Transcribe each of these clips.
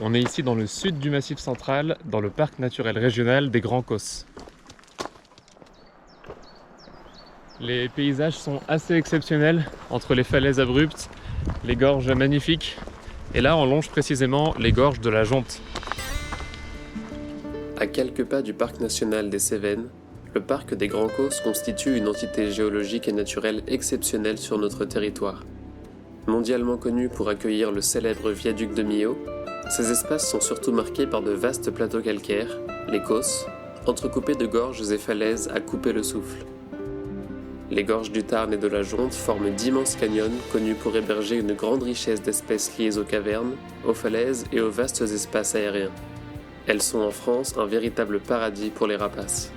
On est ici dans le sud du Massif central, dans le parc naturel régional des Grands Causses. Les paysages sont assez exceptionnels, entre les falaises abruptes, les gorges magnifiques, et là on longe précisément les gorges de la Jonte. À quelques pas du parc national des Cévennes, le parc des Grands Causses constitue une entité géologique et naturelle exceptionnelle sur notre territoire. Mondialement connu pour accueillir le célèbre viaduc de Millau, ces espaces sont surtout marqués par de vastes plateaux calcaires, les Causses, entrecoupés de gorges et falaises à couper le souffle. Les gorges du Tarn et de la Jonte forment d'immenses canyons connus pour héberger une grande richesse d'espèces liées aux cavernes, aux falaises et aux vastes espaces aériens. Elles sont en France un véritable paradis pour les rapaces.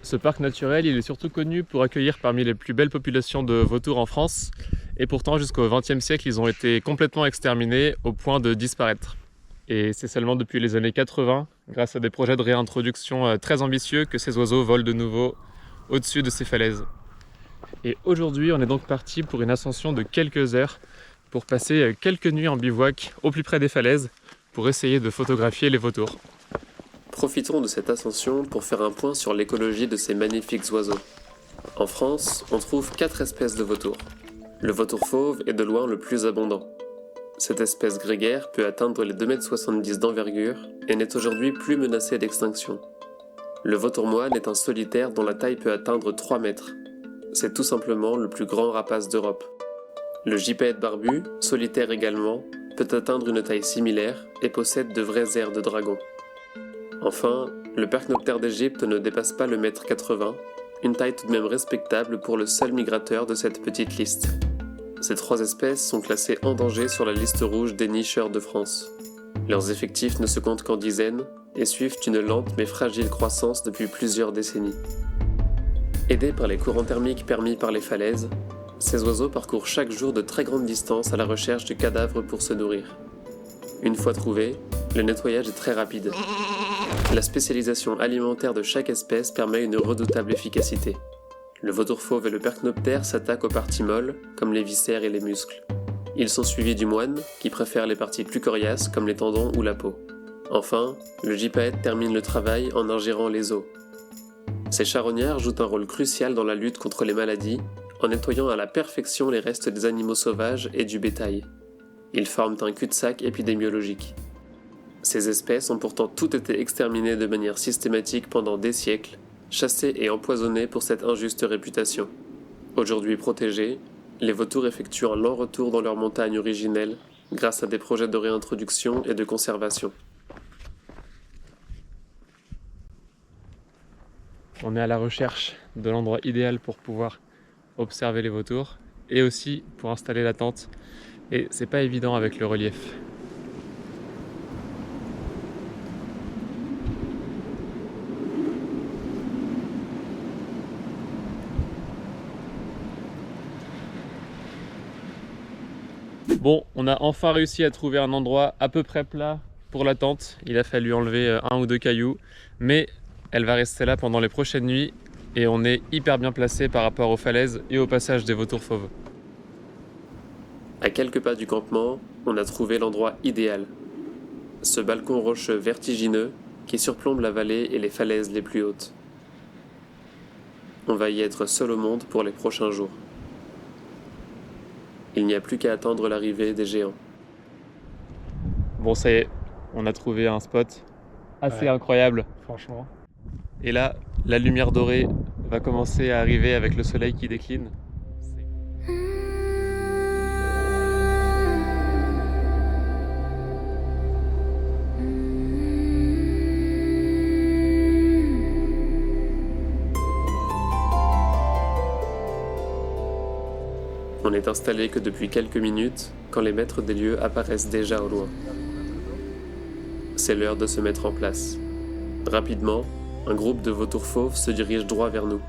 Ce parc naturel, il est surtout connu pour accueillir parmi les plus belles populations de vautours en France, et pourtant jusqu'au XXe siècle, ils ont été complètement exterminés au point de disparaître. Et c'est seulement depuis les années 80, grâce à des projets de réintroduction très ambitieux, que ces oiseaux volent de nouveau au-dessus de ces falaises. Et aujourd'hui, on est donc parti pour une ascension de quelques heures, pour passer quelques nuits en bivouac au plus près des falaises, pour essayer de photographier les vautours. Profitons de cette ascension pour faire un point sur l'écologie de ces magnifiques oiseaux. En France, on trouve 4 espèces de vautours. Le vautour fauve est de loin le plus abondant. Cette espèce grégaire peut atteindre les 2,70 m d'envergure et n'est aujourd'hui plus menacée d'extinction. Le vautour moine est un solitaire dont la taille peut atteindre 3 mètres. C'est tout simplement le plus grand rapace d'Europe. Le gypaète barbu, solitaire également, peut atteindre une taille similaire et possède de vrais airs de dragon. Enfin, le percnoptère d'Égypte ne dépasse pas le mètre 80, une taille tout de même respectable pour le seul migrateur de cette petite liste. Ces 3 espèces sont classées en danger sur la liste rouge des nicheurs de France. Leurs effectifs ne se comptent qu'en dizaines et suivent une lente mais fragile croissance depuis plusieurs décennies. Aidés par les courants thermiques permis par les falaises, ces oiseaux parcourent chaque jour de très grandes distances à la recherche de cadavres pour se nourrir. Une fois trouvés, le nettoyage est très rapide. La spécialisation alimentaire de chaque espèce permet une redoutable efficacité. Le vautour fauve et le percnoptère s'attaquent aux parties molles, comme les viscères et les muscles. Ils sont suivis du moine, qui préfère les parties plus coriaces, comme les tendons ou la peau. Enfin, le gypaète termine le travail en ingérant les os. Ces charognards jouent un rôle crucial dans la lutte contre les maladies, en nettoyant à la perfection les restes des animaux sauvages et du bétail. Ils forment un cul-de-sac épidémiologique. Ces espèces ont pourtant toutes été exterminées de manière systématique pendant des siècles, chassées et empoisonnées pour cette injuste réputation. Aujourd'hui protégés, les vautours effectuent un lent retour dans leur montagne originelle grâce à des projets de réintroduction et de conservation. On est à la recherche de l'endroit idéal pour pouvoir observer les vautours et aussi pour installer la tente. Et c'est pas évident avec le relief. Bon, on a enfin réussi à trouver un endroit à peu près plat pour la tente. Il a fallu enlever 1 ou 2 cailloux, mais elle va rester là pendant les prochaines nuits et on est hyper bien placé par rapport aux falaises et au passage des vautours fauves. À quelques pas du campement, on a trouvé l'endroit idéal. Ce balcon rocheux vertigineux qui surplombe la vallée et les falaises les plus hautes. On va y être seul au monde pour les prochains jours. Il n'y a plus qu'à attendre l'arrivée des géants. Bon, ça y est, on a trouvé un spot assez Ouais. incroyable. Franchement. Et là, la lumière dorée va commencer à arriver avec le soleil qui décline. On n'est installé que depuis quelques minutes quand les maîtres des lieux apparaissent déjà au loin. C'est l'heure de se mettre en place. Rapidement, un groupe de vautours fauves se dirige droit vers nous.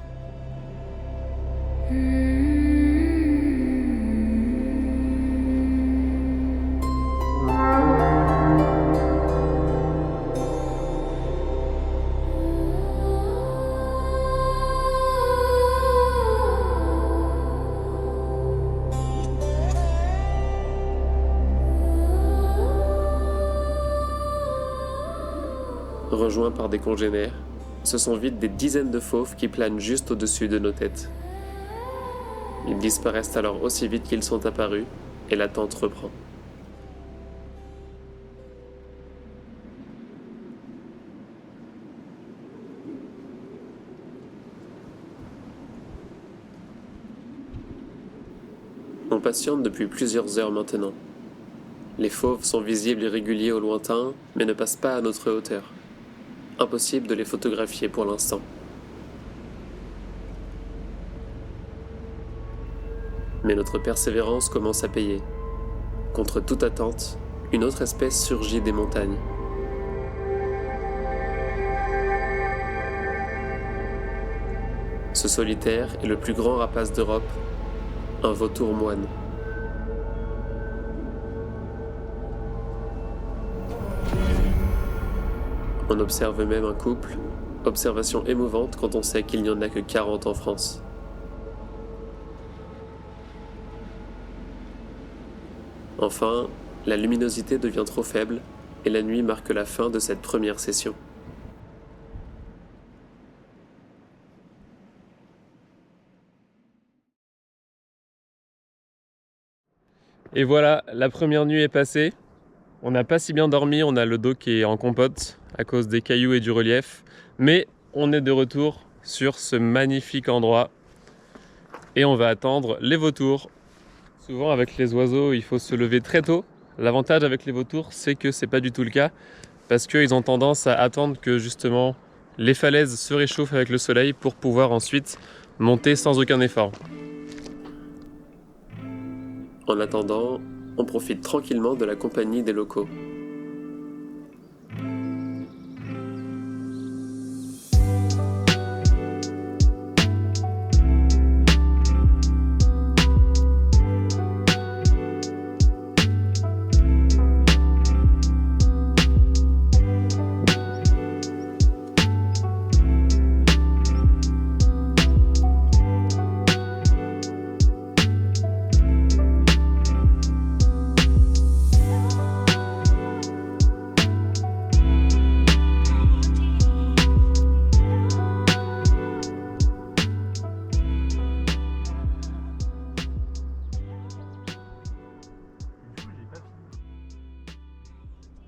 Rejoints par des congénères, ce sont vite des dizaines de fauves qui planent juste au-dessus de nos têtes. Ils disparaissent alors aussi vite qu'ils sont apparus, et l'attente reprend. On patiente depuis plusieurs heures maintenant. Les fauves sont visibles et réguliers au lointain, mais ne passent pas à notre hauteur. Impossible de les photographier pour l'instant. Mais notre persévérance commence à payer. Contre toute attente, une autre espèce surgit des montagnes. Ce solitaire est le plus grand rapace d'Europe, un vautour moine. On observe même un couple, observation émouvante quand on sait qu'il n'y en a que 40 en France. Enfin, la luminosité devient trop faible et la nuit marque la fin de cette première session. Et voilà, la première nuit est passée. On n'a pas si bien dormi, on a le dos qui est en compote à cause des cailloux et du relief. Mais on est de retour sur ce magnifique endroit et on va attendre les vautours. Souvent avec les oiseaux, il faut se lever très tôt. L'avantage avec les vautours, c'est que c'est pas du tout le cas parce qu'ils ont tendance à attendre que justement les falaises se réchauffent avec le soleil pour pouvoir ensuite monter sans aucun effort. En attendant, on profite tranquillement de la compagnie des locaux.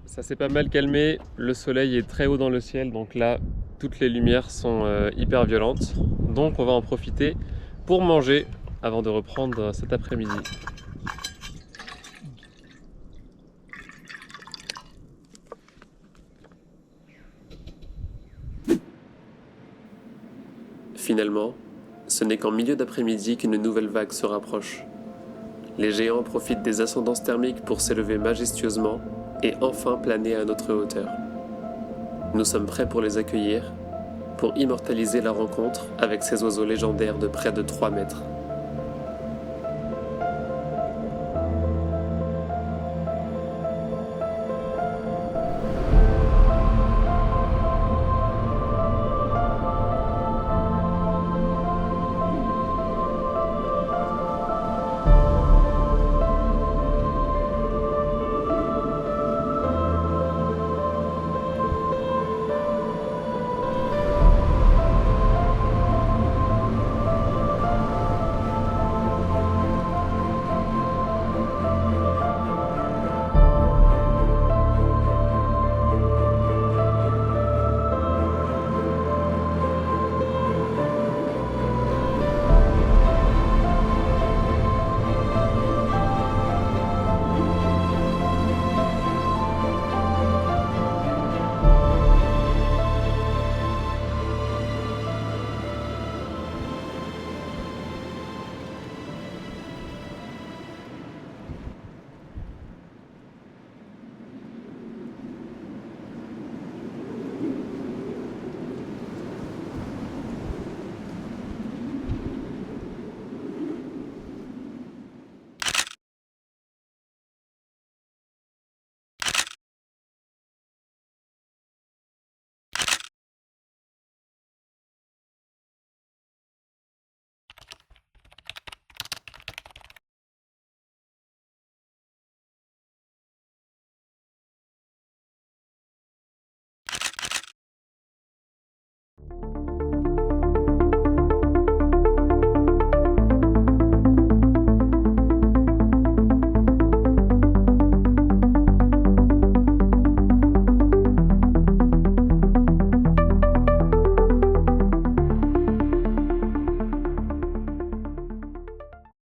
Ça s'est pas mal calmé, le soleil est très haut dans le ciel, donc là, toutes les lumières sont hyper violentes. Donc on va en profiter pour manger avant de reprendre cet après-midi. Finalement, ce n'est qu'en milieu d'après-midi qu'une nouvelle vague se rapproche. Les géants profitent des ascendances thermiques pour s'élever majestueusement et enfin planer à notre hauteur. Nous sommes prêts pour les accueillir, pour immortaliser la rencontre avec ces oiseaux légendaires de près de 3 mètres.